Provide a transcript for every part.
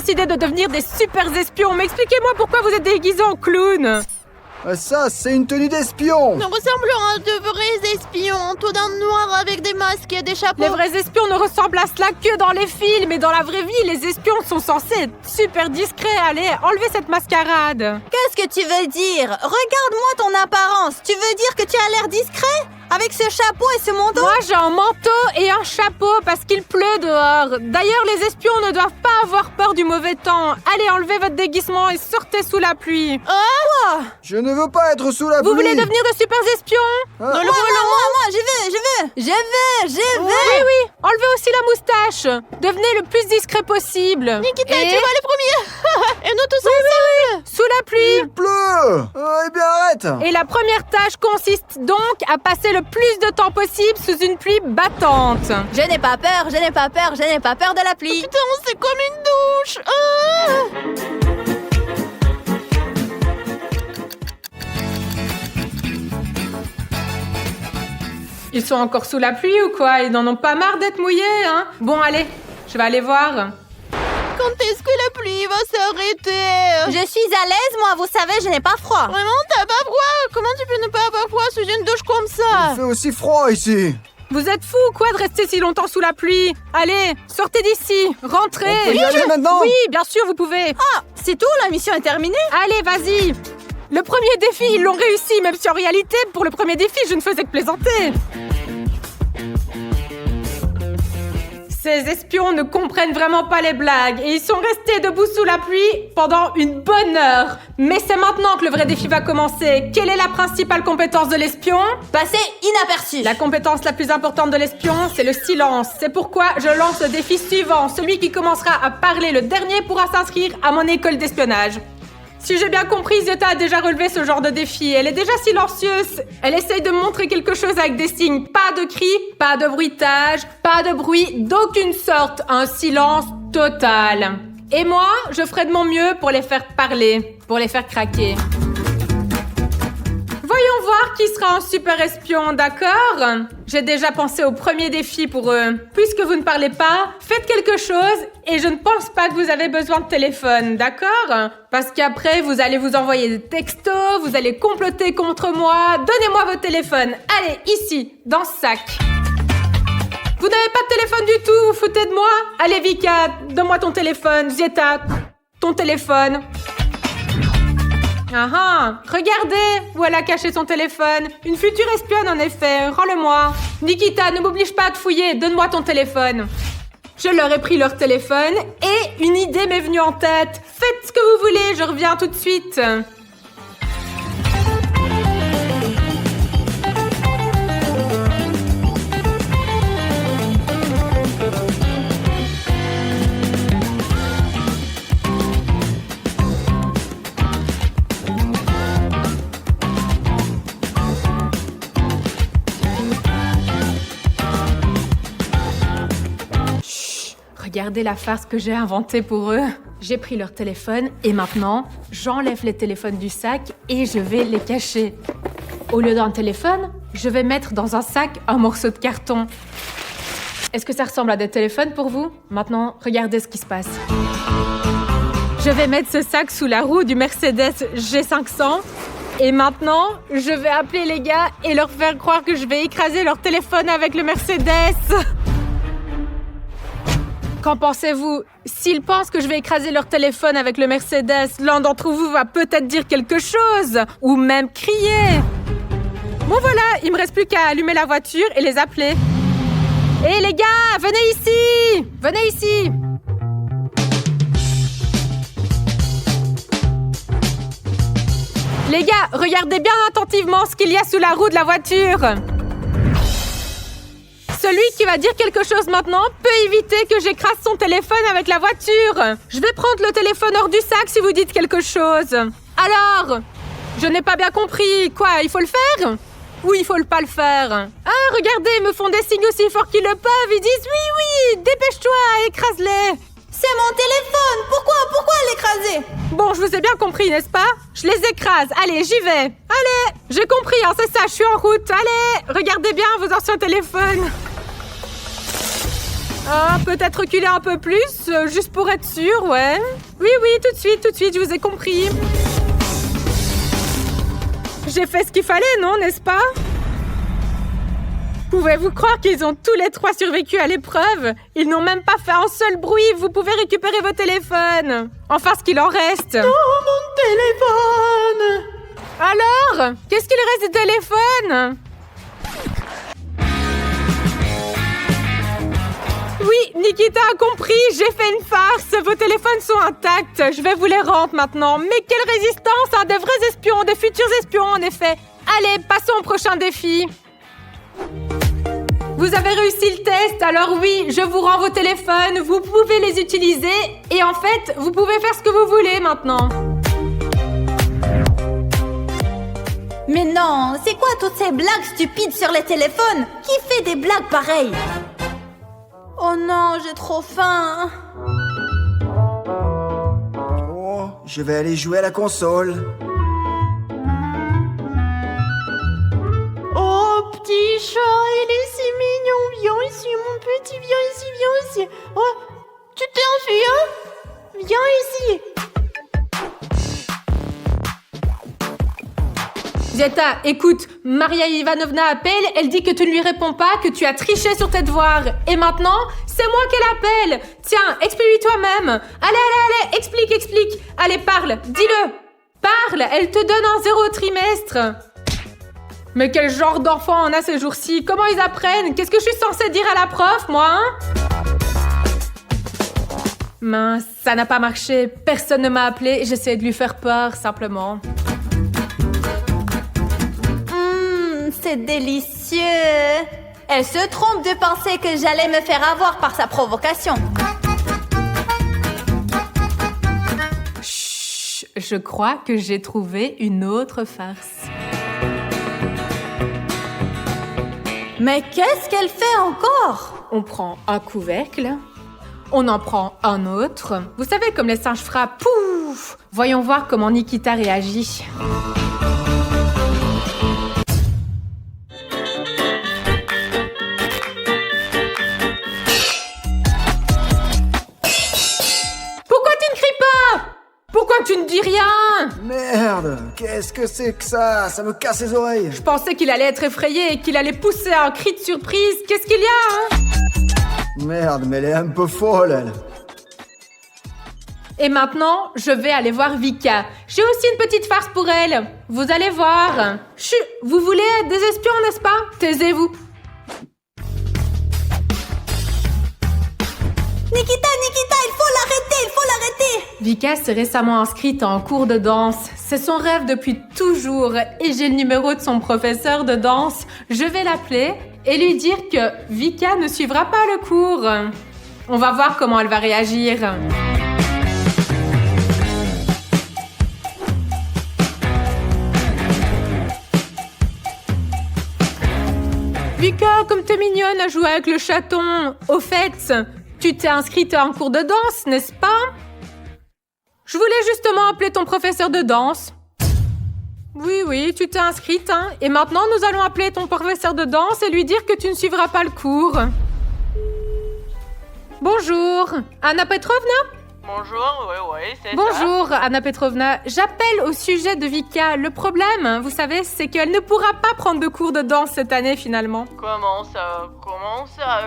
décidé de devenir des super espions. Mais expliquez-moi pourquoi vous êtes déguisés en clown. Ça, c'est une tenue d'espion. Nous ressemblons à de vrais espions, tout d'un noir avec des masques et des chapeaux. Les vrais espions ne ressemblent à cela que dans les films. Et dans la vraie vie, les espions sont censés être super discrets. Allez, enlevez cette mascarade. Qu'est-ce que tu veux dire? Regarde-moi ton apparence. Tu veux dire que tu as l'air discret? Avec ce chapeau et ce manteau? Moi, j'ai un manteau et un chapeau parce qu'il pleut dehors. D'ailleurs, les espions ne doivent pas avoir peur du mauvais temps. Allez, enlevez votre déguisement et sortez sous la pluie. Quoi? Je ne veux pas être sous la pluie. Vous voulez devenir de super espions? Ah. Moi, je veux. Oui. Enlevez aussi la moustache. Devenez le plus discret possible. Nikita, Et- tu vas les premiers. Et nous tous ensemble. Sous la pluie. Il pleut. Eh bien, arrête. Et la première tâche consiste donc à passer le plus de temps possible sous une pluie battante. Je n'ai pas peur de la pluie. Putain, c'est comme une douche. Ils sont encore sous la pluie ou quoi? Ils n'en ont pas marre d'être mouillés, hein? Bon, allez, je vais aller voir. Quand est-ce que la pluie va s'arrêter? Je suis à l'aise, moi, vous savez, je n'ai pas froid. Vraiment, t'as pas froid? Comment tu peux ne pas avoir froid sous une douche comme ça? Il fait aussi froid ici. Vous êtes fous ou quoi de rester si longtemps sous la pluie? Allez, sortez d'ici, rentrez. On peut y aller maintenant? Oui, bien sûr, vous pouvez. Ah, c'est tout, la mission est terminée? Allez, vas-y. Le premier défi, ils l'ont réussi, même si en réalité, pour le premier défi, je ne faisais que plaisanter. Ces espions ne comprennent vraiment pas les blagues et ils sont restés debout sous la pluie pendant une bonne heure. Mais c'est maintenant que le vrai défi va commencer. Quelle est la principale compétence de l'espion? Passer inaperçu. La compétence la plus importante de l'espion, c'est le silence. C'est pourquoi je lance le défi suivant. Celui qui commencera à parler le dernier pourra s'inscrire à mon école d'espionnage. Si j'ai bien compris, Zeta a déjà relevé ce genre de défi. Elle est déjà silencieuse. Elle essaye de me montrer quelque chose avec des signes. Pas de cris, pas de bruitage, pas de bruit d'aucune sorte. Un silence total. Et moi, je ferai de mon mieux pour les faire parler, pour les faire craquer. Voyons voir qui sera un super espion, d'accord? J'ai déjà pensé au premier défi pour eux. Puisque vous ne parlez pas, faites quelque chose et je ne pense pas que vous avez besoin de téléphone, d'accord? Parce qu'après, vous allez vous envoyer des textos, vous allez comploter contre moi. Donnez-moi vos téléphones. Allez, ici, dans ce sac. Vous n'avez pas de téléphone du tout, vous foutez de moi? Allez, Vika, donne-moi ton téléphone. Zeta, ton téléphone. Ah ah, regardez où elle a caché son téléphone. Une future espionne en effet, rends-le-moi. Nikita, ne m'oblige pas à te fouiller, donne-moi ton téléphone. Je leur ai pris leur téléphone et une idée m'est venue en tête. Faites ce que vous voulez, je reviens tout de suite. Regardez la farce que j'ai inventée pour eux. J'ai pris leur téléphone et maintenant, j'enlève les téléphones du sac et je vais les cacher. Au lieu d'un téléphone, je vais mettre dans un sac un morceau de carton. Est-ce que ça ressemble à des téléphones pour vous? Maintenant, regardez ce qui se passe. Je vais mettre ce sac sous la roue du Mercedes G500. Et maintenant, je vais appeler les gars et leur faire croire que je vais écraser leur téléphone avec le Mercedes. Qu'en pensez-vous? S'ils pensent que je vais écraser leur téléphone avec le Mercedes, l'un d'entre vous va peut-être dire quelque chose, ou même crier. Bon voilà, il me reste plus qu'à allumer la voiture et les appeler. Hé les gars, venez ici! Venez ici! Les gars, regardez bien attentivement ce qu'il y a sous la roue de la voiture. Celui qui va dire quelque chose maintenant peut éviter que j'écrase son téléphone avec la voiture. Je vais prendre le téléphone hors du sac si vous dites quelque chose. Alors, je n'ai pas bien compris. Quoi, il faut le faire? Ou il faut pas le faire? Ah, regardez, ils me font des signes aussi forts qu'ils le peuvent. Ils disent oui, dépêche-toi, écrase-les. C'est mon téléphone. Pourquoi l'écraser? Bon, je vous ai bien compris, n'est-ce pas? Je les écrase. Allez, j'y vais. Allez, j'ai compris, hein, c'est ça, je suis en route. Allez, regardez bien vos anciens téléphones. Ah, peut-être reculer un peu plus, juste pour être sûr, ouais. Oui, tout de suite, je vous ai compris. J'ai fait ce qu'il fallait, non, n'est-ce pas? Pouvez-vous croire qu'ils ont tous les 3 survécu à l'épreuve? Ils n'ont même pas fait un seul bruit. Vous pouvez récupérer vos téléphones. Enfin, ce qu'il en reste. Oh, mon téléphone! Alors, qu'est-ce qu'il reste du téléphone? Oui, Nikita a compris. J'ai fait une farce. Vos téléphones sont intacts. Je vais vous les rendre maintenant. Mais quelle résistance, hein, des vrais espions, des futurs espions, en effet. Allez, passons au prochain défi. Vous avez réussi le test, alors oui, je vous rends vos téléphones, vous pouvez les utiliser et en fait, vous pouvez faire ce que vous voulez maintenant. Mais non, c'est quoi toutes ces blagues stupides sur les téléphones? Qui fait des blagues pareilles? Oh non, j'ai trop faim. Oh, je vais aller jouer à la console. Oh, petit chat, il est si mignon. Viens ici, mon petit, viens ici. Oh, tu t'es enfui, hein? Viens ici. Zeta, écoute, Maria Ivanovna appelle, elle dit que tu ne lui réponds pas, que tu as triché sur tes devoirs. Et maintenant, c'est moi qu'elle appelle. Tiens, explique-lui toi-même. Allez, explique. Allez, parle, dis-le. Parle, elle te donne un 0 au trimestre. Mais quel genre d'enfant on a ces jours-ci? Comment ils apprennent? Qu'est-ce que je suis censée dire à la prof, moi, hein? Mince, ça n'a pas marché. Personne ne m'a appelé. J'essaie de lui faire peur, simplement. C'est délicieux. Elle se trompe de penser que j'allais me faire avoir par sa provocation. Chut, je crois que j'ai trouvé une autre farce. Mais qu'est-ce qu'elle fait encore? On prend un couvercle, on en prend un autre. Vous savez, comme les singes frappent, pouf! Voyons voir comment Nikita réagit. Pourquoi tu ne cries pas? Pourquoi tu ne dis rien? Merde, qu'est-ce que c'est que ça? Ça me casse les oreilles. Je pensais qu'il allait être effrayé et qu'il allait pousser un cri de surprise. Qu'est-ce qu'il y a, hein? Merde, mais elle est un peu folle, elle. Et maintenant, je vais aller voir Vika. J'ai aussi une petite farce pour elle. Vous allez voir. Chut, vous voulez être des espions, n'est-ce pas? Taisez-vous. Nikita, il faut l'arrêter. Vika s'est récemment inscrite en cours de danse. C'est son rêve depuis toujours et j'ai le numéro de son professeur de danse. Je vais l'appeler et lui dire que Vika ne suivra pas le cours. On va voir comment elle va réagir. Vika, comme t'es mignonne à jouer avec le chaton. Au fait, tu t'es inscrite à un cours de danse, n'est-ce pas? Je voulais justement appeler ton professeur de danse. Oui, tu t'es inscrite, hein. Et maintenant, nous allons appeler ton professeur de danse et lui dire que tu ne suivras pas le cours. Bonjour, Anna Petrovna? Bonjour, oui, c'est ça. Bonjour, Anna Petrovna. J'appelle au sujet de Vika. Le problème, vous savez, c'est qu'elle ne pourra pas prendre de cours de danse cette année, finalement. Comment ça?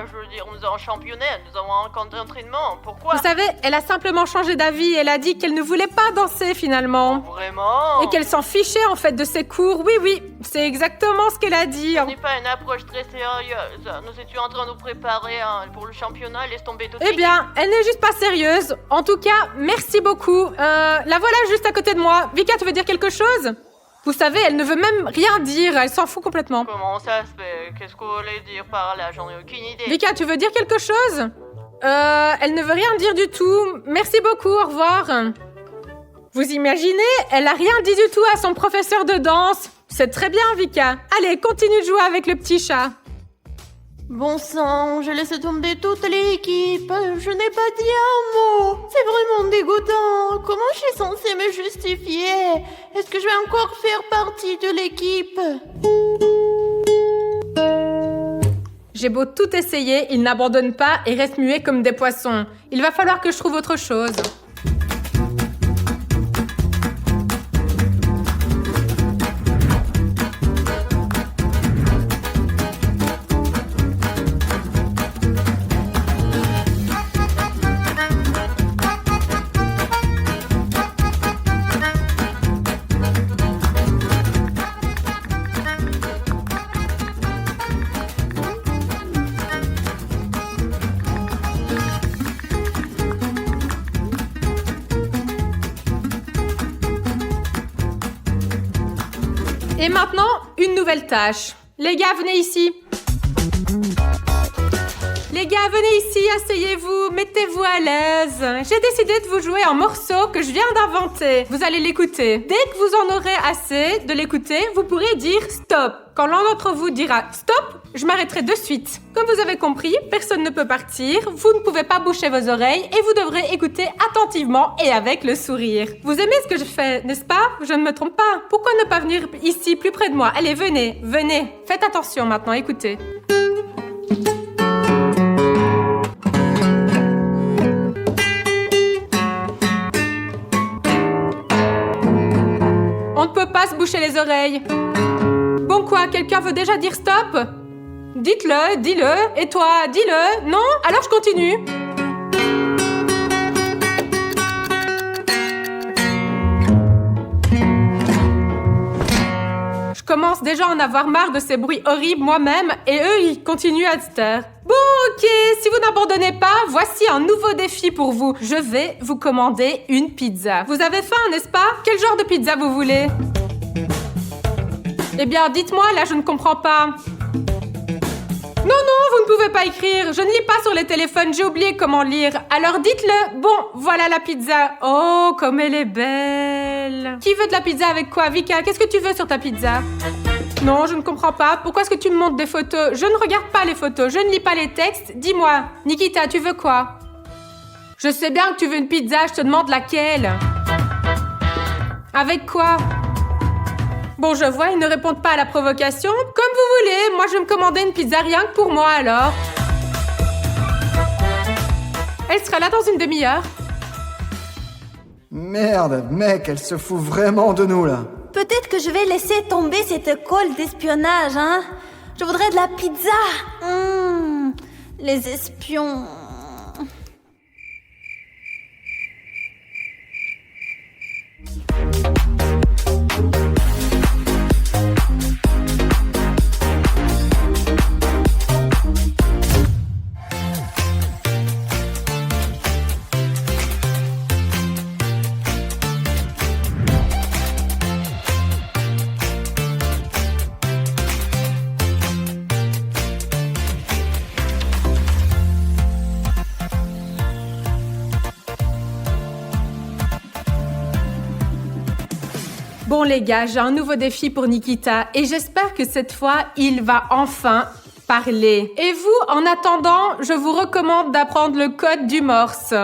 Je veux dire, nous avons championnat, nous avons un camp d'entraînement. Pourquoi? Vous savez, elle a simplement changé d'avis. Elle a dit qu'elle ne voulait pas danser, finalement. Vraiment? Et qu'elle s'en fichait, en fait, de ses cours. Oui, c'est exactement ce qu'elle a dit. Ce n'est pas une approche très sérieuse. Nous étions en train de nous préparer pour le championnat. Laisse tomber tout. Eh bien, elle n'est juste pas sérieuse. En tout cas, merci beaucoup. La voilà juste à côté de moi. Vika, tu veux dire quelque chose? Vous savez, elle ne veut même rien dire. Elle s'en fout complètement. Comment ça se fait? Qu'est-ce que vous voulez dire par là? J'en ai aucune idée. Vika, tu veux dire quelque chose? Elle ne veut rien dire du tout. Merci beaucoup, au revoir. Vous imaginez? Elle a rien dit du tout à son professeur de danse. C'est très bien, Vika. Allez, continue de jouer avec le petit chat. Bon sang, j'ai laissé tomber toute l'équipe. Je n'ai pas dit un mot. C'est vraiment dégoûtant. Comment je suis censée me justifier? Est-ce que je vais encore faire partie de l'équipe? J'ai beau tout essayer, ils n'abandonnent pas et restent muets comme des poissons. Il va falloir que je trouve autre chose. Et maintenant, une nouvelle tâche. Les gars, venez ici. Les gars, venez ici, asseyez-vous, mettez-vous à l'aise. J'ai décidé de vous jouer un morceau que je viens d'inventer. Vous allez l'écouter. Dès que vous en aurez assez de l'écouter, vous pourrez dire stop. Quand l'un d'entre vous dira stop, je m'arrêterai de suite. Comme vous avez compris, personne ne peut partir, vous ne pouvez pas boucher vos oreilles et vous devrez écouter attentivement et avec le sourire. Vous aimez ce que je fais, n'est-ce pas? Je ne me trompe pas. Pourquoi ne pas venir ici plus près de moi? Allez, venez, venez. Faites attention maintenant, écoutez. On ne peut pas se boucher les oreilles. Bon quoi, quelqu'un veut déjà dire stop? Dites-le, dis-le. Et toi, dis-le. Non? Alors je continue. Je commence déjà à en avoir marre de ces bruits horribles moi-même et eux, ils continuent à se taire. Bon, ok, si vous n'abandonnez pas, voici un nouveau défi pour vous. Je vais vous commander une pizza. Vous avez faim, n'est-ce pas? Quel genre de pizza vous voulez? Eh bien, dites-moi, là, je ne comprends pas. Non, vous ne pouvez pas écrire. Je ne lis pas sur les téléphones, j'ai oublié comment lire. Alors dites-le. Bon, voilà la pizza. Oh, comme elle est belle. Qui veut de la pizza avec quoi? Vika, qu'est-ce que tu veux sur ta pizza? Non, je ne comprends pas. Pourquoi est-ce que tu me montres des photos? Je ne regarde pas les photos, je ne lis pas les textes. Dis-moi, Nikita, tu veux quoi? Je sais bien que tu veux une pizza, je te demande laquelle. Avec quoi? Bon, je vois, ils ne répondent pas à la provocation. Comme vous voulez, moi je vais me commander une pizza rien que pour moi alors. Elle sera là dans une demi-heure. Merde, mec, elle se fout vraiment de nous, là. Peut-être que je vais laisser tomber cette colle d'espionnage, hein. Je voudrais de la pizza. Les espions. Bon les gars, j'ai un nouveau défi pour Nikita et j'espère que cette fois, il va enfin parler. Et vous, en attendant, je vous recommande d'apprendre le code du Morse.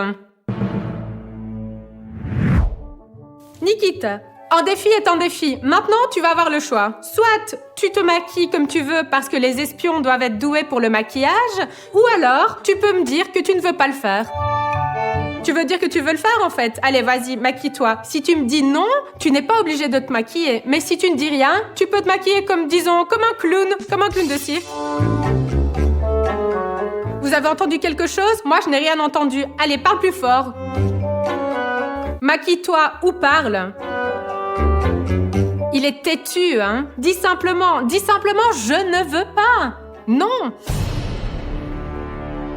Nikita, un défi est un défi. Maintenant, tu vas avoir le choix. Soit tu te maquilles comme tu veux parce que les espions doivent être doués pour le maquillage, ou alors tu peux me dire que tu ne veux pas le faire. Tu veux dire que tu veux le faire en fait? Allez, vas-y, maquille-toi. Si tu me dis non, tu n'es pas obligé de te maquiller. Mais si tu ne dis rien, tu peux te maquiller comme, disons, comme un clown de cirque. Vous avez entendu quelque chose? Moi, je n'ai rien entendu. Allez, parle plus fort. Maquille-toi ou parle. Il est têtu, hein? Dis simplement, je ne veux pas. Non.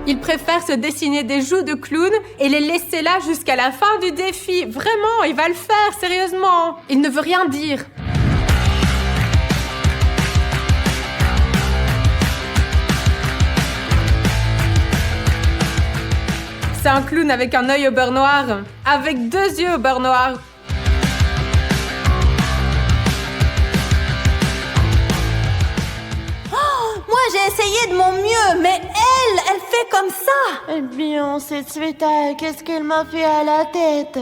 Il préfère se dessiner des joues de clown et les laisser là jusqu'à la fin du défi. Vraiment, il va le faire, sérieusement. Il ne veut rien dire. C'est un clown avec un œil au beurre noir. Avec 2 yeux au beurre noir. Moi, j'ai essayé de mon mieux, mais elle fait comme ça. Eh bien, cette Sveta, qu'est-ce qu'elle m'a fait à la tête?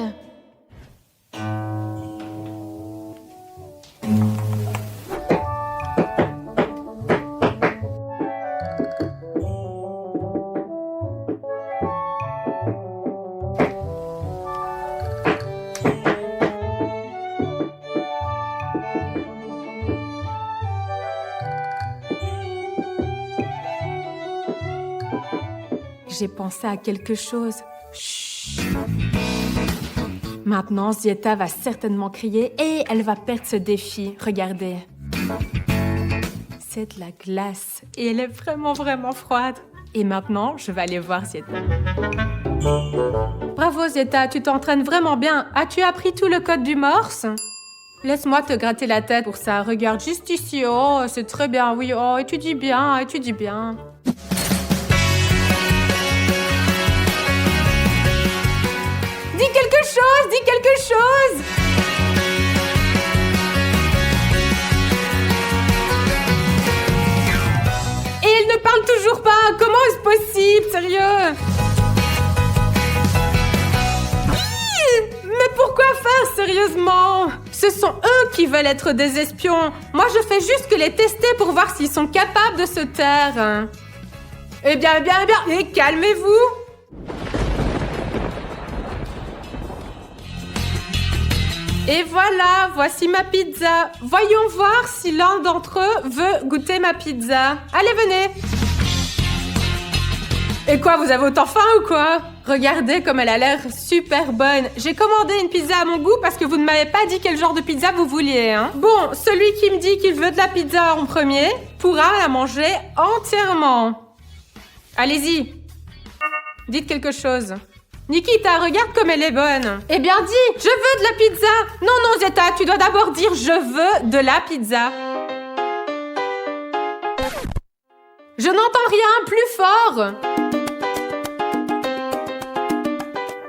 j'ai pensé à quelque chose. Chut. Maintenant, Zieta va certainement crier et elle va perdre ce défi. Regardez. C'est de la glace et elle est vraiment, vraiment froide. Et maintenant, je vais aller voir Zieta. Bravo Zieta, tu t'entraînes vraiment bien. As-tu appris tout le code du Morse? Laisse-moi te gratter la tête pour ça. Regarde juste ici. Oh, c'est très bien, oui. Oh, étudie bien, étudie bien. Dis quelque chose, dis quelque chose! Et elle ne parle toujours pas. Comment est-ce possible, sérieux? Mais pourquoi faire, sérieusement? Ce sont eux qui veulent être des espions. Moi, je fais juste que les tester pour voir s'ils sont capables de se taire. Eh bien, et calmez-vous. Et voilà, voici ma pizza. Voyons voir si l'un d'entre eux veut goûter ma pizza. Allez, venez. Et quoi, vous avez autant faim ou quoi? Regardez comme elle a l'air super bonne. J'ai commandé une pizza à mon goût parce que vous ne m'avez pas dit quel genre de pizza vous vouliez, hein. Bon, celui qui me dit qu'il veut de la pizza en premier pourra la manger entièrement. Allez-y. Dites quelque chose. Nikita, regarde comme elle est bonne. Eh bien, dis, je veux de la pizza. Non, Zieta, tu dois d'abord dire je veux de la pizza. Je n'entends rien, plus fort.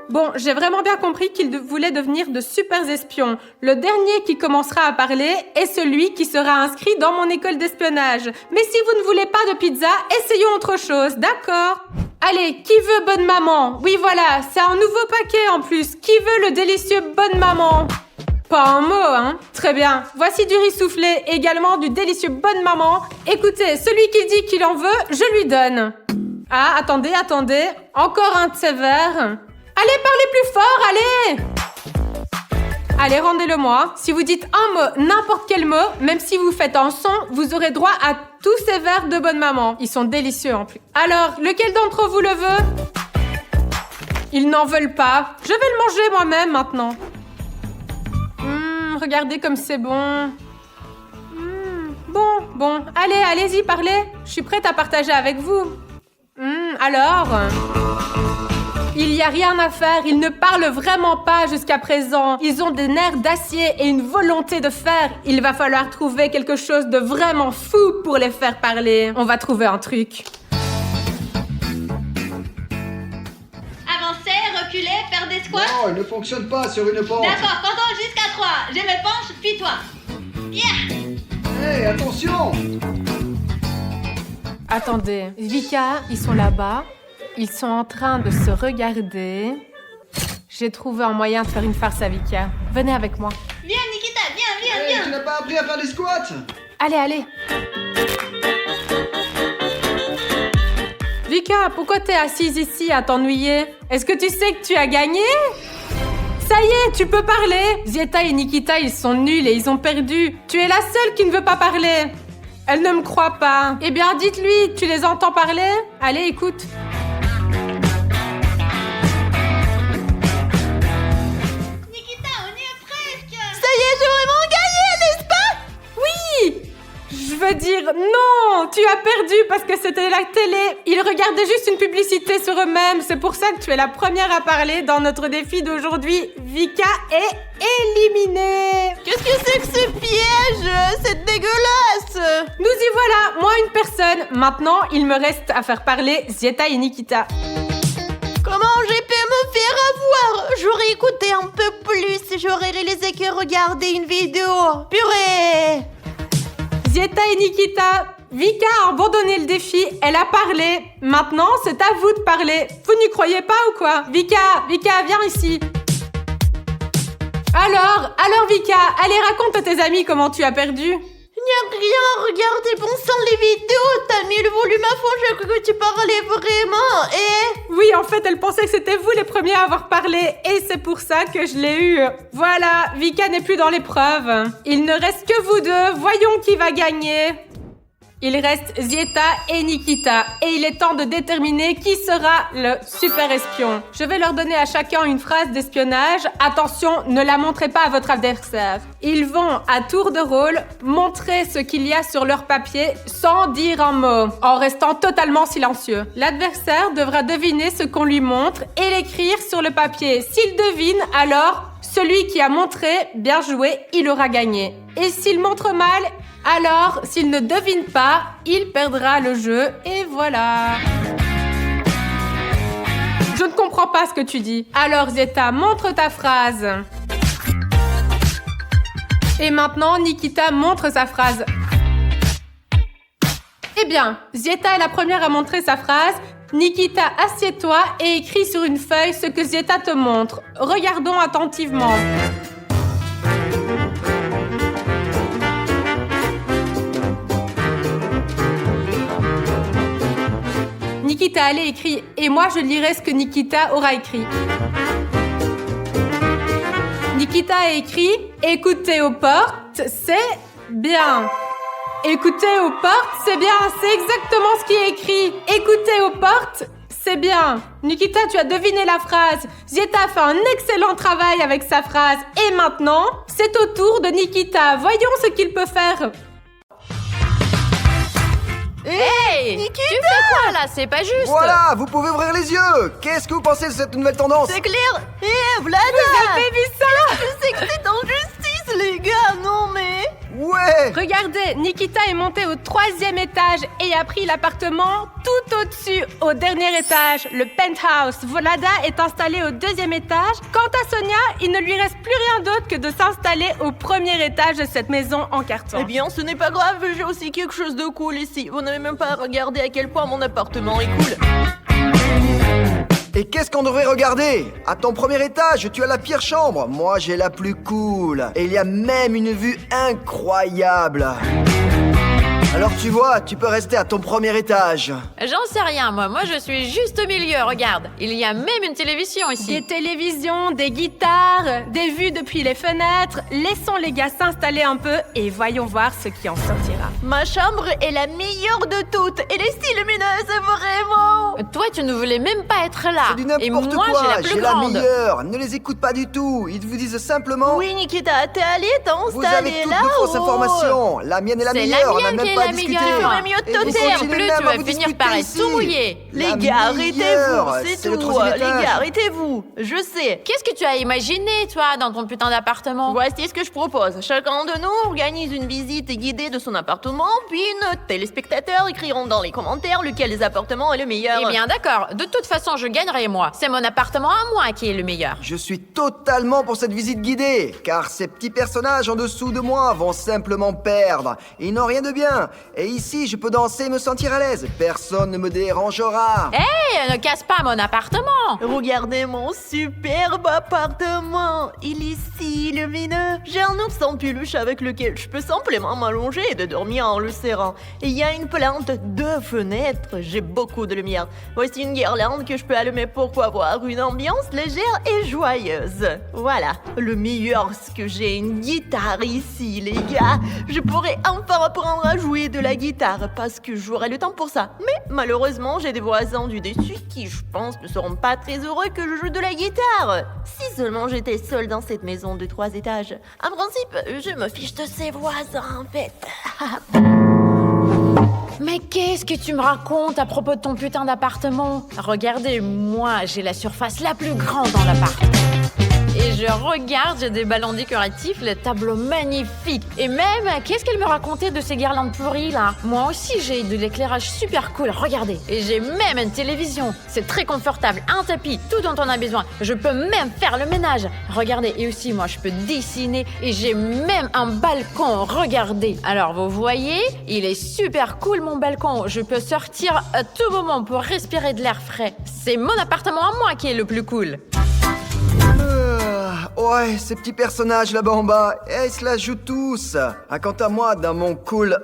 Bon, j'ai vraiment bien compris qu'ils voulaient devenir de super espions. Le dernier qui commencera à parler est celui qui sera inscrit dans mon école d'espionnage. Mais si vous ne voulez pas de pizza, essayons autre chose, d'accord? Allez, qui veut bonne maman? Oui, voilà, c'est un nouveau paquet en plus. Qui veut le délicieux bonne maman? Pas un mot, hein? Très bien. Voici du riz soufflé, également du délicieux bonne maman. Écoutez, celui qui dit qu'il en veut, je lui donne. Ah, attendez. Encore un de ces verres. Allez, parlez plus fort, allez! Allez, rendez-le-moi. Si vous dites un mot, n'importe quel mot, même si vous faites un son, vous aurez droit à tous ces verres de bonne maman. Ils sont délicieux en plus. Alors, lequel d'entre vous le veut? Ils n'en veulent pas. Je vais le manger moi-même maintenant. Regardez comme c'est bon. Bon. Allez-y, parlez. Je suis prête à partager avec vous. Alors... Il n'y a rien à faire, ils ne parlent vraiment pas jusqu'à présent. Ils ont des nerfs d'acier et une volonté de faire. Il va falloir trouver quelque chose de vraiment fou pour les faire parler. On va trouver un truc. Avancer, reculer, faire des squats. Non, il ne fonctionne pas sur une pente. D'accord, comptons jusqu'à 3. Je me penche, puis toi. Hé, attention! Attendez, Vika, ils sont là-bas. Ils sont en train de se regarder. J'ai trouvé un moyen de faire une farce à Vika. Venez avec moi. Viens, Nikita, viens. Hey, tu n'as pas appris à faire des squats? Allez. Vika, pourquoi t'es assise ici à t'ennuyer? Est-ce que tu sais que tu as gagné? Ça y est, tu peux parler. Zieta et Nikita, ils sont nuls et ils ont perdu. Tu es la seule qui ne veut pas parler. Elle ne me croit pas. Eh bien, dites-lui, tu les entends parler? Allez, écoute. Je veux dire, non, tu as perdu parce que c'était la télé. Ils regardaient juste une publicité sur eux-mêmes. C'est pour ça que tu es la première à parler dans notre défi d'aujourd'hui. Vika est éliminée. Qu'est-ce que c'est que ce piège? C'est dégueulasse. Nous y voilà, moi une personne. Maintenant, il me reste à faire parler Zieta et Nikita. Comment j'ai pu me faire avoir? J'aurais écouté un peu plus. J'aurais réalisé que regarder une vidéo. Purée. Zieta et Nikita, Vika a abandonné le défi, elle a parlé. Maintenant, c'est à vous de parler. Vous n'y croyez pas ou quoi? Vika, viens ici. Alors Vika, allez raconte à tes amis comment tu as perdu. Il n'y a rien, regardez, bon sang, les vidéos. T'as mis le volume à fond, j'ai cru que tu parlais vraiment, Oui, en fait, elle pensait que c'était vous les premiers à avoir parlé, et c'est pour ça que je l'ai eu. Voilà, Vika n'est plus dans l'épreuve. Il ne reste que vous deux, voyons qui va gagner. Il reste Zieta et Nikita et il est temps de déterminer qui sera le super espion. Je vais leur donner à chacun une phrase d'espionnage. Attention, ne la montrez pas à votre adversaire. Ils vont à tour de rôle montrer ce qu'il y a sur leur papier sans dire un mot, en restant totalement silencieux. L'adversaire devra deviner ce qu'on lui montre et l'écrire sur le papier. S'il devine, alors celui qui a montré, bien joué, il aura gagné. Et s'il montre mal, alors, s'il ne devine pas, il perdra le jeu et voilà. Je ne comprends pas ce que tu dis. Alors, Zieta, montre ta phrase. Et maintenant, Nikita montre sa phrase. Eh bien, Zieta est la première à montrer sa phrase. Nikita, assieds-toi et écris sur une feuille ce que Zieta te montre. Regardons attentivement. Nikita allait écrit et moi je lirai ce que Nikita aura écrit. Nikita a écrit « Écoutez aux portes, c'est bien ». Écoutez aux portes, c'est bien, c'est exactement ce qui est écrit. Écoutez aux portes, c'est bien. Nikita, tu as deviné la phrase. Zieta a fait un excellent travail avec sa phrase. Et maintenant, c'est au tour de Nikita. Voyons ce qu'il peut faire. Hey, Nikita! Tu fais quoi là? C'est pas juste. Voilà, vous pouvez ouvrir les yeux. Qu'est-ce que vous pensez de cette nouvelle tendance? C'est clair. Vlada! Vous avez vu ça? Je sais que c'est en justice, les gars, non mais... Ouais. Regardez, Nikita est monté au 3e étage et a pris l'appartement tout au-dessus, au dernier étage, le penthouse. Vlada est installée au 2e étage. Quant à Sonia, il ne lui reste plus rien d'autre que de s'installer au 1er étage de cette maison en carton. Eh bien, ce n'est pas grave, j'ai aussi quelque chose de cool ici. Vous n'avez même pas regardé à quel point mon appartement est cool. Et qu'est-ce qu'on devrait regarder? À ton premier étage, tu as la pire chambre. Moi, j'ai la plus cool. Et il y a même une vue incroyable. Alors tu vois, tu peux rester à ton premier étage. J'en sais rien, moi je suis juste au milieu, regarde. Il y a même une télévision ici. Des télévisions, des guitares, des vues depuis les fenêtres. Laissons les gars s'installer un peu et voyons voir ce qui en sortira. Ma chambre est la meilleure de toutes. Elle est si lumineuse, vraiment. Toi, tu ne voulais même pas être là. C'est du Et n'importe moi, quoi. j'ai la plus la grande. meilleure. Ne les écoute pas du tout. Ils vous disent simplement... Oui, Nikita, t'es allé Vous avez t'installer toutes là de fausses informations. La mienne est la C'est la meilleure. On n'a mienne même qui est pas la discuté. meilleure. J'aurais mieux Et te vous taire. En continuez plus, même tu à vas vous finir disputer par être ici. tout mouillé. Les La gars, arrêtez-vous, meilleure, c'est c'est le tout. 3e Les étage. gars, arrêtez-vous. Je sais. Qu'est-ce que tu as imaginé, toi, dans ton putain d'appartement? Voici ce que je propose. Chacun de nous organise une visite guidée de son appartement, puis nos téléspectateurs écriront dans les commentaires lequel des appartements est le meilleur. Eh bien, d'accord. De toute façon, je gagnerai, moi. C'est mon appartement à moi qui est le meilleur. Je suis totalement pour cette visite guidée, car ces petits personnages en dessous de moi vont simplement perdre. Ils n'ont rien de bien. Et ici, je peux danser et me sentir à l'aise. Personne ne me dérangera. Hé, ne casse pas mon appartement. Regardez mon superbe appartement. Il est si lumineux. J'ai un ours en peluche avec lequel je peux simplement m'allonger et de dormir en le serrant. Et il y a une plante, 2 fenêtres. J'ai beaucoup de lumière. Voici une guirlande que je peux allumer pour avoir une ambiance légère et joyeuse. Voilà, le meilleur, ce que j'ai une guitare ici, les gars. Je pourrais enfin apprendre à jouer de la guitare parce que j'aurai le temps pour ça. Mais malheureusement, j'ai des voisins du dessus qui, je pense, ne seront pas très heureux que je joue de la guitare. Si seulement j'étais seule dans cette maison de 3 étages. En principe, je me fiche de ces voisins, en fait. Mais qu'est-ce que tu me racontes à propos de ton putain d'appartement? Regardez, moi, j'ai la surface la plus grande dans l'appart. Et je regarde, j'ai des ballons décoratifs, les tableaux magnifiques. Et même, qu'est-ce qu'elle me racontait de ces guirlandes pourries là? Moi aussi, j'ai de l'éclairage super cool, regardez. Et j'ai même une télévision. C'est très confortable, un tapis, tout dont on a besoin. Je peux même faire le ménage. Regardez, et aussi, moi, je peux dessiner. Et j'ai même un balcon, regardez. Alors, vous voyez, il est super cool mon balcon. Je peux sortir à tout moment pour respirer de l'air frais. C'est mon appartement à moi qui est le plus cool. Ouais, ces petits personnages là-bas en bas, ils se la jouent tous. Ah, quant à moi, dans mon cool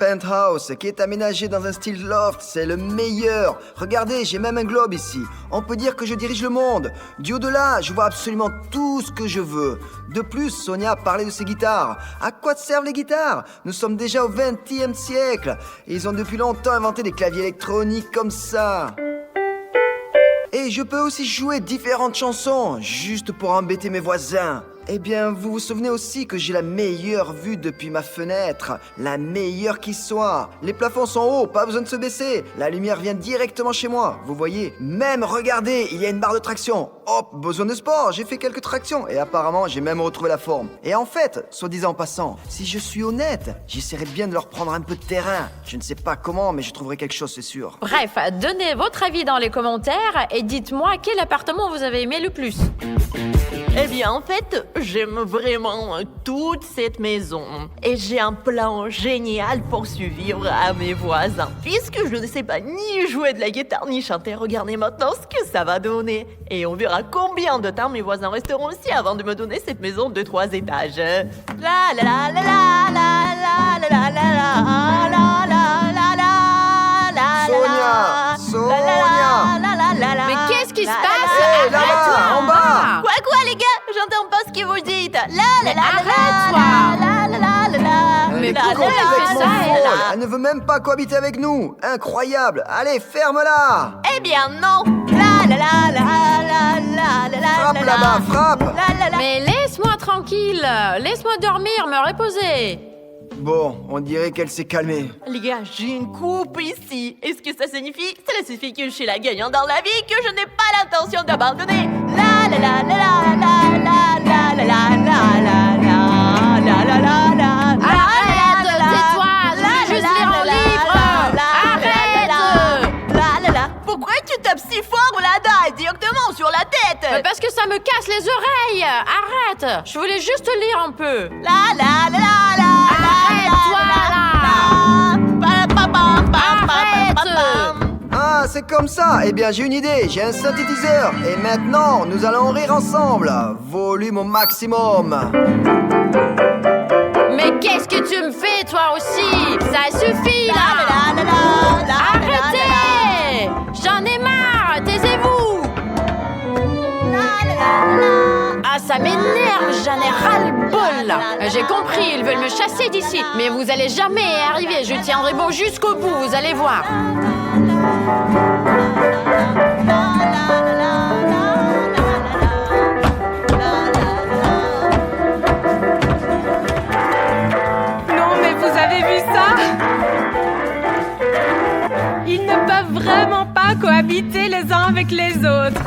penthouse qui est aménagé dans un style loft. C'est le meilleur. Regardez, j'ai même un globe ici. On peut dire que je dirige le monde. Du haut de là, je vois absolument tout ce que je veux. De plus, Sonia parlait de ses guitares. À quoi servent les guitares? Nous sommes déjà au XXe siècle. Et ils ont depuis longtemps inventé des claviers électroniques comme ça. Et je peux aussi jouer différentes chansons, juste pour embêter mes voisins. Eh bien, vous vous souvenez aussi que j'ai la meilleure vue depuis ma fenêtre. La meilleure qui soit. Les plafonds sont hauts, pas besoin de se baisser. La lumière vient directement chez moi, vous voyez. Même, regardez, il y a une barre de traction. Hop, besoin de sport, j'ai fait quelques tractions. Et apparemment, j'ai même retrouvé la forme. Et en fait, soit disant en passant, si je suis honnête, j'essaierai bien de leur prendre un peu de terrain. Je ne sais pas comment, mais je trouverai quelque chose, c'est sûr. Bref, donnez votre avis dans les commentaires et dites-moi quel appartement vous avez aimé le plus. Eh bien, en fait, j'aime vraiment toute cette maison. Et j'ai un plan génial pour survivre à mes voisins. Puisque je ne sais pas ni jouer de la guitare ni chanter, regardez maintenant ce que ça va donner. Et on verra combien de temps mes voisins resteront ici avant de me donner cette maison de 3 étages. La la la la la la la la la la la la la la. Sonia, Sonia. Mais qu'est-ce qui se passe? Hey, là-bas, en bas. Quoi, les gars? J'entends pas ce que vous dites. La la la arrête-toi. la la la la la. Mais Elle est pourquoi elle fait complètement ça, elle? folle. Elle ne veut même pas cohabiter avec nous. Incroyable. Allez, ferme-la. Eh bien non. La la la la la la la. Frappe là-bas, frappe. La la la. Mais laisse-moi tranquille. Laisse-moi dormir, me reposer. Bon, on dirait qu'elle s'est calmée. Les gars, j'ai une coupe ici. Et ce que ça signifie? Cela signifie que je suis la gagnante dans la vie, que je n'ai pas l'intention d'abandonner. La la la la la la la la la la la la la la la. Arrête, tais-toi, je veux juste lire un livre. Arrête. La la la. Pourquoi tu tapes si fort là-dedans, directement sur la tête? Parce que ça me casse les oreilles. Arrête, je voulais juste lire un peu. La la la la la. Arrête-toi là. Ah, c'est comme ça. Eh bien, j'ai une idée. J'ai un synthétiseur. Et maintenant, nous allons rire ensemble. Volume au maximum. Mais qu'est-ce que tu me fais, toi aussi? Ça suffit, là. Arrêtez. J'en ai marre. Taisez-vous. Ah, ça m'énerve. J'en ai ras-le-bol, là. J'ai compris, ils veulent me chasser d'ici. Mais vous allez jamais y arriver. Je tiendrai bon jusqu'au bout, vous allez voir. Non, mais vous avez vu ça? Ils ne peuvent vraiment pas cohabiter les uns avec les autres.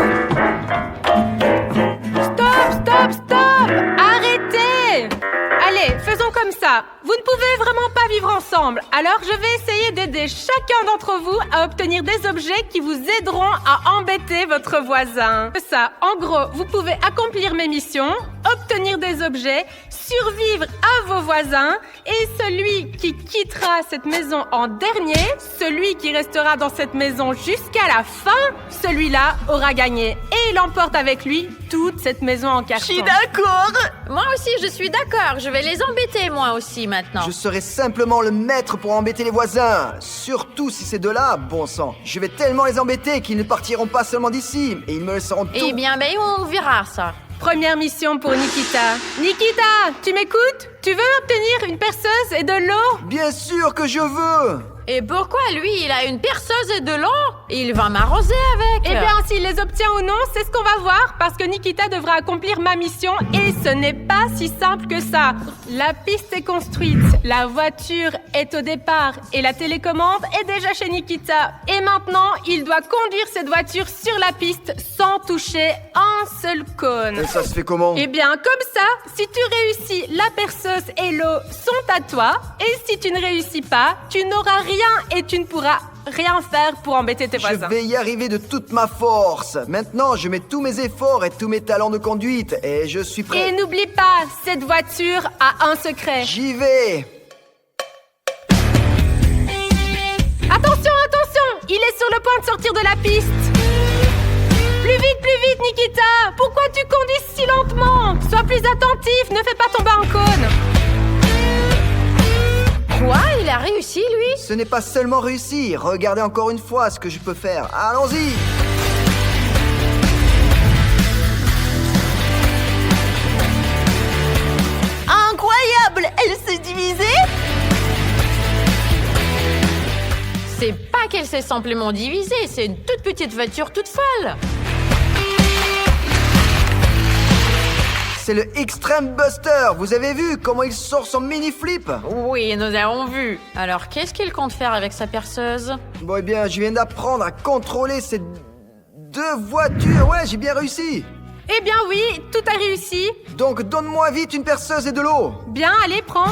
Stop, stop, stop! Arrêtez! Allez, faisons comme ça. Vous ne pouvez vraiment pas vivre ensemble. Alors, je vais essayer d'aider chacun d'entre vous à obtenir des objets qui vous aideront à embêter votre voisin. C'est ça. En gros, vous pouvez accomplir mes missions, obtenir des objets, survivre à vos voisins, et celui qui quittera cette maison en dernier, celui qui restera dans cette maison jusqu'à la fin, celui-là aura gagné. Et il emporte avec lui toute cette maison en Je carton. suis d'accord. Moi aussi, je suis d'accord. Je vais les embêter, moi aussi, maintenant. Je serai simplement le maître pour embêter les voisins. Surtout si ces deux-là, bon sang. Je vais tellement les embêter qu'ils ne partiront pas seulement d'ici. Et ils me laisseront tout. Eh bien, ben, on verra ça. Première mission pour Nikita. Nikita, tu m'écoutes? Tu veux obtenir une perceuse et de l'eau? Bien sûr que je veux. Et pourquoi lui, il a une perceuse et de l'eau? Il va m'arroser avec. Eh bien, s'il les obtient ou non, c'est ce qu'on va voir, parce que Nikita devra accomplir ma mission, et ce n'est pas si simple que ça. La piste est construite, la voiture est au départ, et la télécommande est déjà chez Nikita. Et maintenant, il doit conduire cette voiture sur la piste sans toucher un seul cône. Et ça se fait comment? Eh bien, comme ça, si tu réussis, la perceuse et l'eau sont à toi. Et si tu ne réussis pas, tu n'auras rien et tu ne pourras rien faire pour embêter tes Je voisins. vais y arriver de toute ma force. Maintenant, je mets tous mes efforts et tous mes talents de conduite. Et je suis Et prêt. n'oublie pas, cette voiture a un secret. J'y vais. Attention, attention! Il est sur le point de sortir de la piste. Plus vite, Nikita! Pourquoi tu conduis si lentement? Sois plus attentif, ne fais pas tomber un cône. Quoi? Il a réussi, lui? Ce n'est pas seulement réussi. Regardez encore une fois ce que je peux faire. Allons-y. Incroyable! Elle s'est divisée? C'est pas qu'elle s'est simplement divisée, c'est une toute petite voiture toute folle. C'est le Extreme Buster. Vous avez vu comment il sort son mini flip? Oui, nous avons vu. Alors, qu'est-ce qu'il compte faire avec sa perceuse? Bon, eh bien, je viens d'apprendre à contrôler ces deux voitures. Ouais, j'ai bien réussi. Eh bien oui, tout a réussi. Donc, donne-moi vite une perceuse et de l'eau. Bien, allez, prends.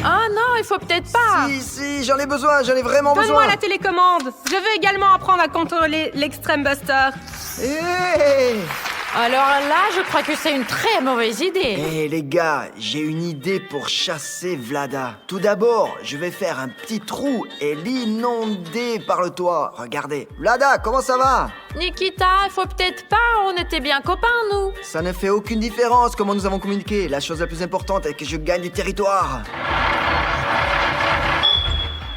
Ah non, il faut peut-être pas. Si, j'en ai besoin, j'en ai vraiment Donne-moi besoin. la télécommande. Je veux également apprendre à contrôler l'Extreme Buster. Hé Alors là, je crois que c'est une très mauvaise idée. Hé les gars, j'ai une idée pour chasser Vlada. Tout d'abord, je vais faire un petit trou et l'inonder par le toit. Regardez. Vlada, comment ça va? Nikita, il faut peut-être pas, on était bien copains, nous. Ça ne fait aucune différence comment nous avons communiqué. La chose la plus importante est que je gagne du territoire.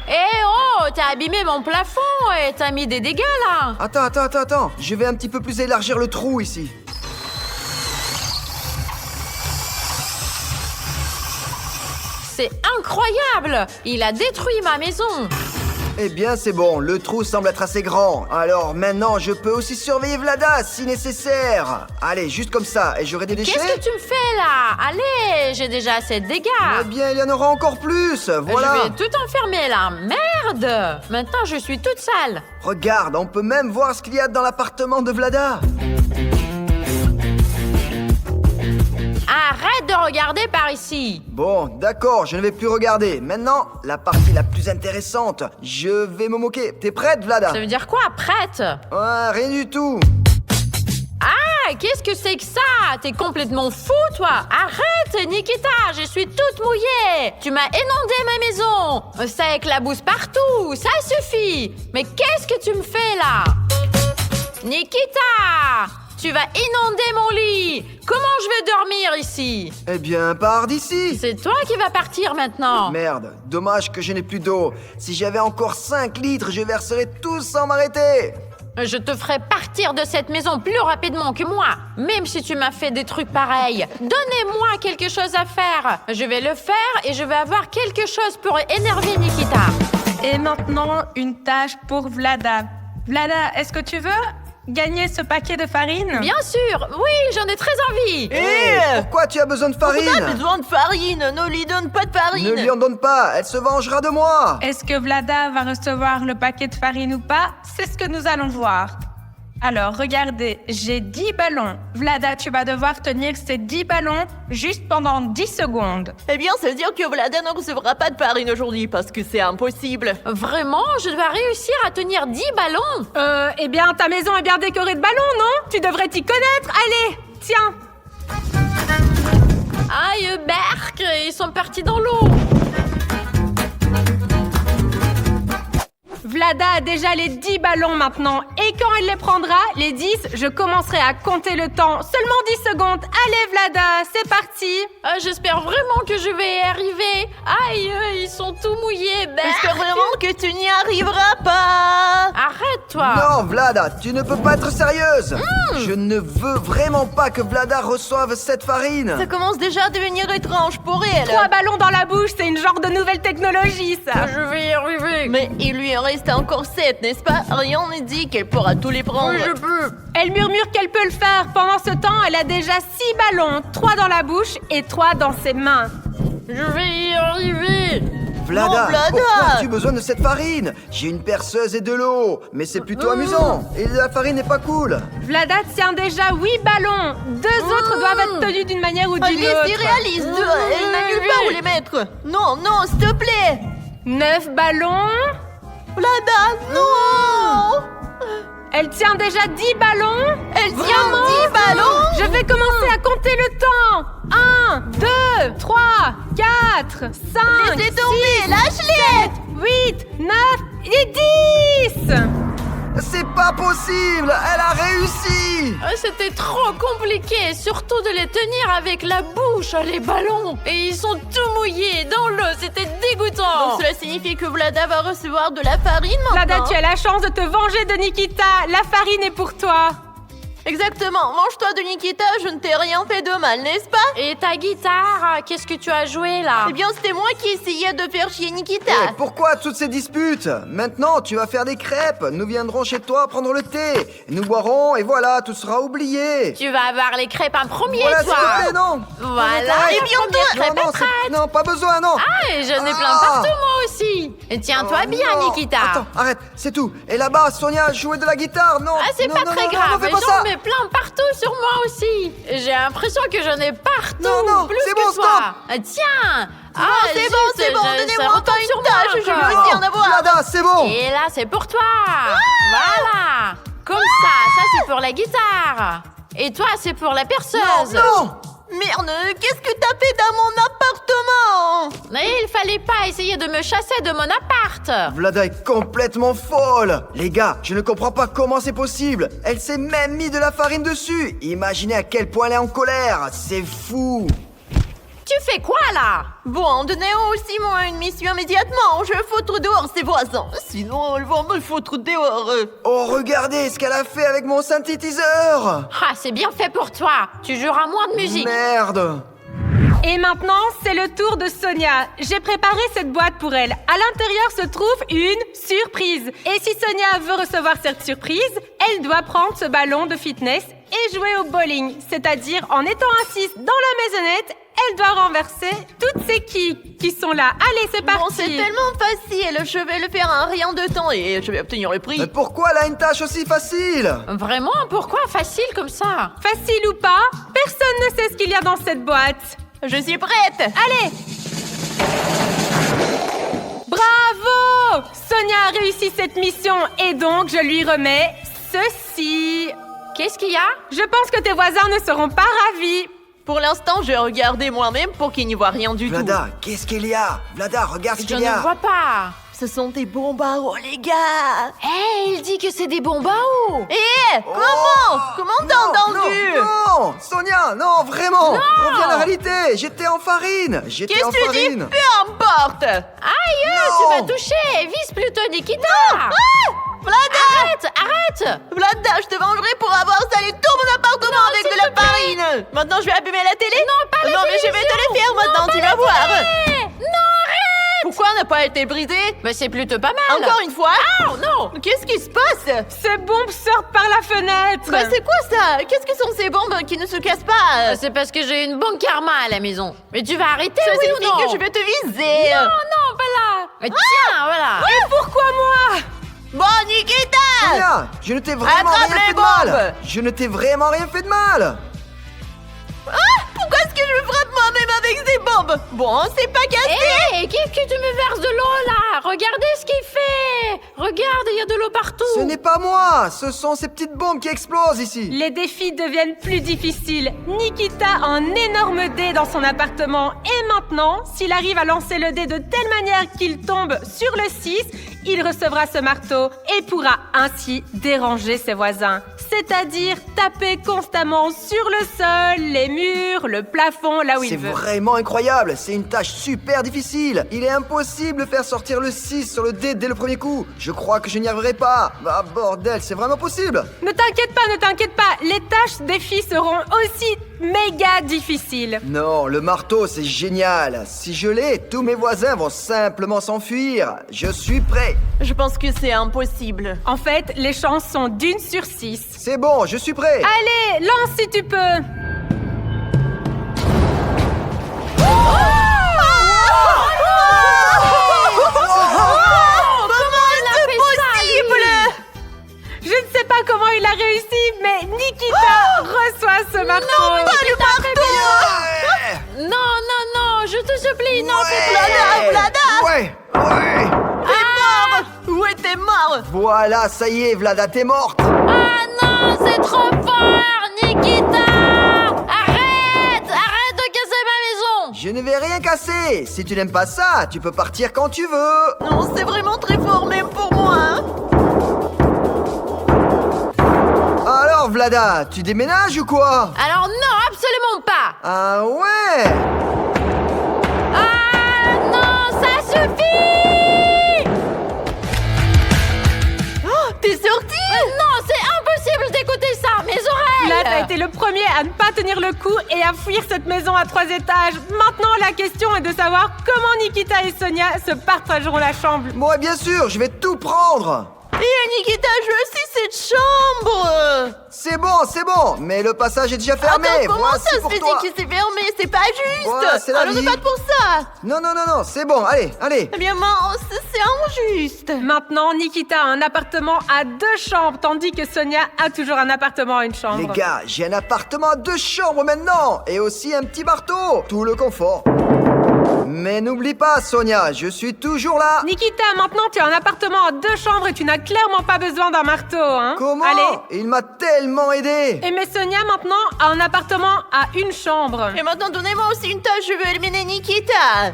Eh oh, t'as abîmé mon plafond et t'as mis des dégâts, là. Attends. Je vais un petit peu plus élargir le trou ici. C'est incroyable. Il a détruit ma maison. Eh bien, c'est bon, le trou semble être assez grand. Alors maintenant, je peux aussi surveiller Vlada si nécessaire. Allez, juste comme ça, et j'aurai des déchets. Qu'est-ce que tu me fais, là? Allez, j'ai déjà assez de dégâts. Eh bien, il y en aura encore plus, voilà. Je vais tout enfermer, là. Merde. Maintenant, je suis toute sale. Regarde, on peut même voir ce qu'il y a dans l'appartement de Vlada. Arrête de regarder par ici. Bon, d'accord, je ne vais plus regarder. Maintenant, la partie la plus intéressante. Je vais me moquer. T'es prête, Vlada? Ça veut dire quoi, prête? Ouais, rien du tout. Ah, qu'est-ce que c'est que ça? T'es complètement fou, toi. Arrête, Nikita, je suis toute mouillée. Tu m'as inondé ma maison. Ça éclabousse partout, ça suffit. Mais qu'est-ce que tu me fais, là? Nikita, tu vas inonder mon lit. Comment je vais dormir ici? Eh bien, pars d'ici. C'est toi qui vas partir maintenant. Merde, dommage que je n'ai plus d'eau. Si j'avais encore 5 litres, je verserais tout sans m'arrêter. Je te ferai partir de cette maison plus rapidement que moi, même si tu m'as fait des trucs pareils. Donnez-moi quelque chose à faire. Je vais le faire et je vais avoir quelque chose pour énerver Nikita. Et maintenant, une tâche pour Vlada. Vlada, est-ce que tu veux gagner ce paquet de farine? Bien sûr, oui, j'en ai très envie. Pourquoi tu as besoin de On a farine? besoin de farine, ne lui donne pas de farine. Ne lui en donne pas, elle se vengera de moi. Est-ce que Vlada va recevoir le paquet de farine ou pas? C'est ce que nous allons voir. Alors, regardez, j'ai 10 ballons. Vlada, tu vas devoir tenir ces 10 ballons juste pendant 10 secondes. Eh bien, ça veut dire que Vlada ne recevra pas de farine aujourd'hui parce que c'est impossible. Vraiment, je dois réussir à tenir 10 ballons. Eh bien, ta maison est bien décorée de ballons, non? Tu devrais t'y connaître. Allez, tiens. Aïe, Berk, ils sont partis dans l'eau. Vlada a déjà les 10 ballons maintenant. Et quand elle les prendra, les 10, je commencerai à compter le temps. Seulement 10 secondes. Allez, Vlada, c'est parti. J'espère vraiment que je vais y arriver. Aïe, ils sont tout mouillés, Berk. J'espère vraiment que tu n'y arriveras pas. Arrête-toi. Non, Vlada, tu ne peux pas être sérieuse. Je ne veux vraiment pas que Vlada reçoive cette farine. Ça commence déjà à devenir étrange pour elle. 3 ballons dans la bouche, c'est une genre de nouvelle technologie, ça. Je vais y arriver. Mais il lui en reste encore 7, n'est-ce pas? Rien ne dit qu'elle pourra tous les prendre. Oui, je peux. Elle murmure qu'elle peut le faire. Pendant ce temps, elle a déjà 6 ballons, 3 dans la bouche et 3 dans ses mains. Je vais y arriver. Vlada, Non, Vlada. pourquoi as-tu besoin de cette farine? J'ai une perceuse et de l'eau, mais c'est plutôt amusant. Et la farine n'est pas cool. Vlada tient déjà 8 ballons. 2 autres doivent être tenus d'une manière ou d'une Allez, autre. c'est réaliste. Elle n'a nulle part où les mettre. Non, non, s'il te plaît. 9 ballons. Vlada, non. Elle tient déjà 10 ballons. Elle tient 10 ballons. Je vais commencer à compter le temps. 1, 2, 3, 4, 5, Laissez tomber, lâche-les. 8, 9 et 10. C'est pas possible! Elle a réussi! C'était trop compliqué, surtout de les tenir avec la bouche, les ballons. Et ils sont tout mouillés dans l'eau, c'était dégoûtant. Donc cela signifie que Vlada va recevoir de la farine maintenant. Vlada, tu as la chance de te venger de Nikita. La farine est pour toi. Exactement, mange-toi de Nikita, je ne t'ai rien fait de mal, n'est-ce pas? Et ta guitare, qu'est-ce que tu as joué là? Eh bien, c'était moi qui essayais de faire chier Nikita. Et pourquoi toutes ces disputes? Maintenant, tu vas faire des crêpes. Nous viendrons chez toi prendre le thé. Nous boirons et voilà, tout sera oublié. Tu vas avoir les crêpes en premier, Voilà, s'il toi. te plaît, non. Voilà, Arrête. et bientôt, Non, crêpes non, prêtes. non, pas besoin, non. Ah, et j'en ai plein partout, moi aussi. Et tiens-toi Oh, bien, non. Nikita. Attends, arrête, c'est tout. Et là-bas, Sonia jouait de la guitare, non. Ah, c'est non, pas non, très non, grave, non, fais pas j'en ça. mets plein partout sur moi aussi. J'ai l'impression que j'en ai partout, Non, non, plus c'est que bon, toi. stop. Ah, tiens. Ah, c'est bon, donnez-moi ça encore retombe sur une moi tâche, je encore. veux aussi en avoir. Vlada, c'est bon. Et là, c'est pour toi. Voilà. Comme ça c'est pour la guitare. Et toi, c'est pour la perceuse. Non. Merde, qu'est-ce que t'as fait dans mon appartement? Et il fallait pas essayer de me chasser de mon appart. Vlada est complètement folle. Les gars, je ne comprends pas comment c'est possible. Elle s'est même mis de la farine dessus. Imaginez à quel point elle est en colère. C'est fou. Tu fais quoi là? Bon, donnez-moi aussi moi une mission immédiatement. Je vais foutre dehors ses voisins. Sinon, ils vont me foutre dehors. Oh, regardez ce qu'elle a fait avec mon synthétiseur. Ah, c'est bien fait pour toi. Tu joueras moins de musique. Merde. Et maintenant, c'est le tour de Sonia. J'ai préparé cette boîte pour elle. À l'intérieur se trouve une surprise. Et si Sonia veut recevoir cette surprise, elle doit prendre ce ballon de fitness et jouer au bowling. C'est-à-dire, en étant assise dans la maisonnette, elle doit renverser toutes ces quilles qui sont là. Allez, c'est parti. Bon, c'est tellement facile. Je vais le faire en rien de temps et je vais obtenir le prix. Mais pourquoi elle a une tâche aussi facile? Vraiment? Pourquoi facile comme ça? Facile ou pas, personne ne sait ce qu'il y a dans cette boîte. Je suis prête. Allez! Bravo! Sonia a réussi cette mission et donc je lui remets ceci. Qu'est-ce qu'il y a? Je pense que tes voisins ne seront pas ravis. Pour l'instant, je vais regarder moi-même pour qu'ils n'y voient rien du tout. Vlada, qu'est-ce qu'il y a? Vlada, regarde ce Je qu'il y a. ne vois pas. Ce sont des bombes à eau, les gars. Hé, il dit que c'est des bombes à eau. Comment t'as entendu? Non, Sonia, non, vraiment. Reviens à la réalité. J'étais en farine. Qu'est-ce que tu dis? Peu importe. Aïe, Non. tu m'as touché. Vise plutôt Nikita. Vlada! Arrête. Vlada, je te vengerai pour avoir salé tout mon appartement avec de la farine. Maintenant, je vais abîmer la télé. Non, pas la Non, mais je vais te le faire maintenant, tu vas voir. Pourquoi elle n'a pas été brisée? Bah, c'est plutôt pas mal. Encore une fois? Oh non. Qu'est-ce qui se passe? Ces bombes sortent par la fenêtre. Bah, c'est quoi ça? Qu'est-ce que sont ces bombes qui ne se cassent pas? C'est parce que j'ai une bonne karma à la maison. Mais tu vas arrêter, Ça oui ou signifie non? que je vais te viser. Non, pas là. Mais tiens, voilà. Et pourquoi moi? Bon, Nikita! Sonia, je ne t'ai vraiment Attrape rien les fait de mal. bombes. Je ne t'ai vraiment rien fait de mal. Pourquoi est-ce que je me frappe moi-même avec ces bombes? Bon, c'est pas cassé. Hé, qu'est-ce que tu me verses de l'eau là? Regardez ce qu'il fait. Regarde, il y a de l'eau partout. Ce n'est pas moi. Ce sont ces petites bombes qui explosent ici. Les défis deviennent plus difficiles. Nikita a un énorme dé dans son appartement. Et maintenant, s'il arrive à lancer le dé de telle manière qu'il tombe sur le 6, il recevra ce marteau et pourra ainsi déranger ses voisins. C'est-à-dire taper constamment sur le sol, les murs, le plafond, là où C'est il veut. vraiment incroyable. C'est une tâche super difficile. Il est impossible de faire sortir le 6 sur le dé dès le premier coup. Je crois que je n'y arriverai pas. Bah bordel, c'est vraiment possible. Ne t'inquiète pas, ne t'inquiète pas. Les tâches défis seront aussi méga difficiles. Non, le marteau, c'est génial. Si je l'ai, tous mes voisins vont simplement s'enfuir. Je suis prêt. Je pense que c'est impossible. En fait, les chances sont d'1 sur 6. C'est bon, je suis prêt. Allez, lance si tu peux. Je ne sais pas comment il a réussi, mais Nikita reçoit ce marteau. Ouais. Non, je te supplie, non, fais Ouais. Vlada. Ouais. Où était mort? Voilà, ça y est, Vlada, t'es morte. Ah non, c'est trop fort, Nikita. Arrête de casser ma maison. Je ne vais rien casser. Si tu n'aimes pas ça, tu peux partir quand tu veux. Non, c'est vraiment très fort même pour moi. Hein. Alors, Vlada, tu déménages ou quoi? Alors non, absolument pas. Ah ouais? Ah non, ça suffit. T'es sorti? Non, c'est impossible d'écouter ça, mes oreilles. Vlad a été le premier à ne pas tenir le coup et à fuir cette maison à 3 étages. Maintenant, la question est de savoir comment Nikita et Sonia se partageront la chambre. Moi, bien sûr, je vais tout prendre. Et Nikita, je veux aussi cette chambre. C'est bon, mais le passage est déjà fermé. Attends, comment Voici ça se pour fait toi. qu'il s'est fermé? C'est pas juste. Voilà, c'est la Alors ne vie. pas pour ça. Non, c'est bon, allez. Eh bien mince, c'est injuste. Maintenant, Nikita a un appartement à 2 chambres, tandis que Sonia a toujours un appartement à 1 chambre. Les gars, j'ai un appartement à 2 chambres maintenant. Et aussi un petit marteau. Tout le confort. Mais n'oublie pas, Sonia, je suis toujours là. Nikita, maintenant tu as un appartement à 2 chambres et tu n'as clairement pas besoin d'un marteau, hein? Comment? Allez. Il m'a tellement aidé. Et mais Sonia, maintenant, a un appartement à 1 chambre. Et maintenant donnez-moi aussi une tâche, je veux éliminer Nikita.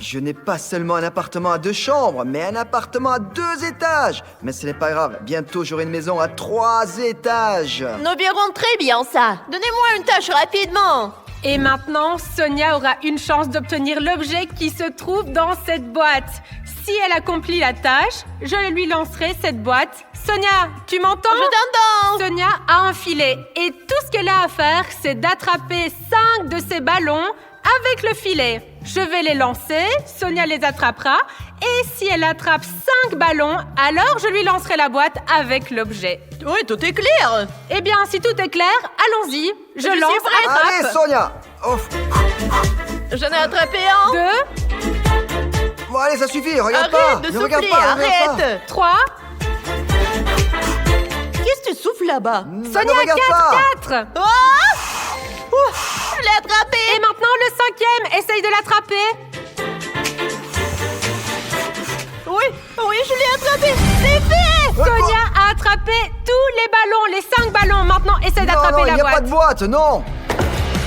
Je n'ai pas seulement un appartement à 2 chambres, mais un appartement à 2 étages. Mais ce n'est pas grave, bientôt j'aurai une maison à 3 étages. Nous verrons très bien ça. Donnez-moi une tâche rapidement. Et maintenant, Sonia aura une chance d'obtenir l'objet qui se trouve dans cette boîte. Si elle accomplit la tâche, je lui lancerai cette boîte. Sonia, tu m'entends? Je t'entends. Sonia a un filet et tout ce qu'elle a à faire, c'est d'attraper 5 de ces ballons avec le filet. Je vais les lancer, Sonia les attrapera et si elle attrape 5 ballons, alors je lui lancerai la boîte avec l'objet. Oui, tout est clair. Eh bien, si tout est clair, allons-y. Je lance, suis prête. attrape. Allez, Sonia. Ouf. J'en ai attrapé un. 2, Bon, allez, ça suffit, regarde Arrête pas. de Ne regarde souffler, pas, ne regarde arrête. 3, Qu'est-ce que tu souffles là-bas? pas. Sonia, ne regarde pas. 4. Oh je l'ai attrapé. Et maintenant, le 5e, essaye de l'attraper. Oui, je l'ai attrapé. C'est fait. Sonia a attrapé tous les ballons, les 5 ballons. Maintenant, essaie Non, d'attraper non, la il n'y a pas boîte. de boîte, non.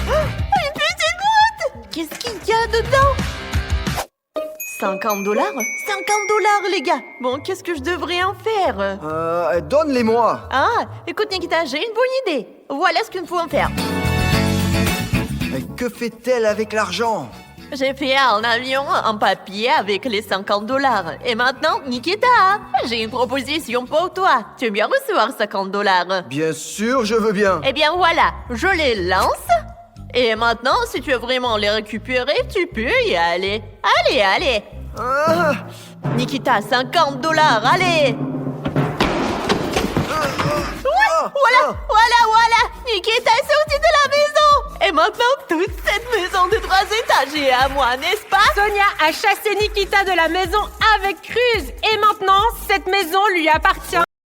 Une petite boîte. Qu'est-ce qu'il y a dedans? 50 $? 50 $, les gars. Bon, qu'est-ce que je devrais en faire? Donne-les-moi. Ah, écoute Nikita, j'ai une bonne idée. Voilà ce qu'il faut en faire. Mais que fait-elle avec l'argent? J'ai fait un avion en papier avec les 50 $. Et maintenant, Nikita, j'ai une proposition pour toi. Tu veux bien recevoir 50 $? Bien sûr, je veux bien. Eh bien voilà, je les lance. Et maintenant, si tu veux vraiment les récupérer, tu peux y aller. Allez. Ah, Nikita, 50 $, allez. Voilà. Nikita est sortie de la maison. Et maintenant, toute cette maison de 3 étages est à moi, n'est-ce pas? Sonia a chassé Nikita de la maison avec ruse. Et maintenant, cette maison lui appartient.